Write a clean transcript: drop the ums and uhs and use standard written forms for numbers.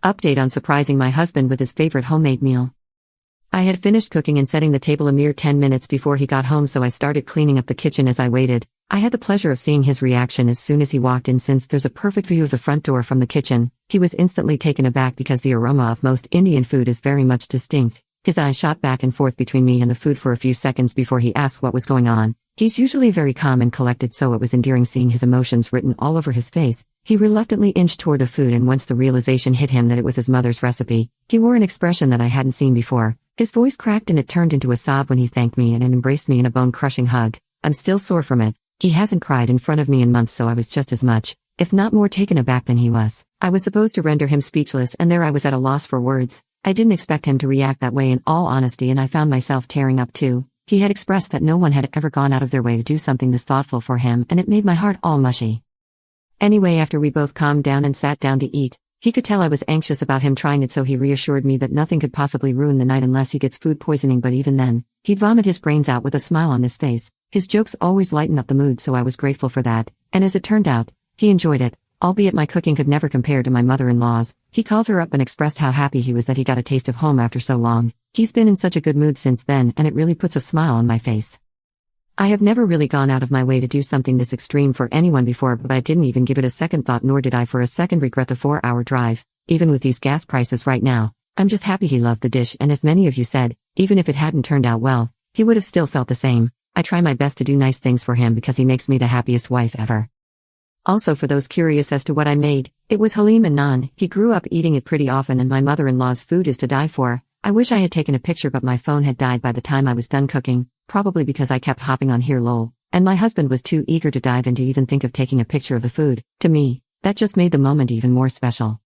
Update on surprising my husband with his favorite homemade meal. I had finished cooking and setting the table a mere 10 minutes before he got home, so I started cleaning up the kitchen as I waited. I had the pleasure of seeing his reaction as soon as he walked in. Since there's a perfect view of the front door from the kitchen, he was instantly taken aback because the aroma of most Indian food is very much distinct. His eyes shot back and forth between me and the food for a few seconds before he asked what was going on. He's usually very calm and collected, so it was endearing seeing his emotions written all over his face. He reluctantly inched toward the food, and once the realization hit him that it was his mother's recipe, he wore an expression that I hadn't seen before. His voice cracked and it turned into a sob when he thanked me and embraced me in a bone-crushing hug. I'm still sore from it. He hasn't cried in front of me in months, so I was just as much, if not more, taken aback than he was. I was supposed to render him speechless, and there I was at a loss for words. I didn't expect him to react that way, in all honesty, and I found myself tearing up too. He had expressed that no one had ever gone out of their way to do something this thoughtful for him, and it made my heart all mushy. Anyway, after we both calmed down and sat down to eat, he could tell I was anxious about him trying it, so he reassured me that nothing could possibly ruin the night unless he gets food poisoning, but even then, he'd vomit his brains out with a smile on his face. His jokes always lighten up the mood, so I was grateful for that, and as it turned out, he enjoyed it, albeit my cooking could never compare to my mother-in-law's. He called her up and expressed how happy he was that he got a taste of home after so long. He's been in such a good mood since then, and it really puts a smile on my face. I have never really gone out of my way to do something this extreme for anyone before, but I didn't even give it a second thought, nor did I for a second regret the 4-hour drive. Even with these gas prices right now, I'm just happy he loved the dish, and as many of you said, even if it hadn't turned out well, he would have still felt the same. I try my best to do nice things for him because he makes me the happiest wife ever. Also, for those curious as to what I made, it was halim and naan. He grew up eating it pretty often, and my mother-in-law's food is to die for. I wish I had taken a picture, but my phone had died by the time I was done cooking, probably because I kept hopping on here lol, and my husband was too eager to dive in to even think of taking a picture of the food. To me, that just made the moment even more special.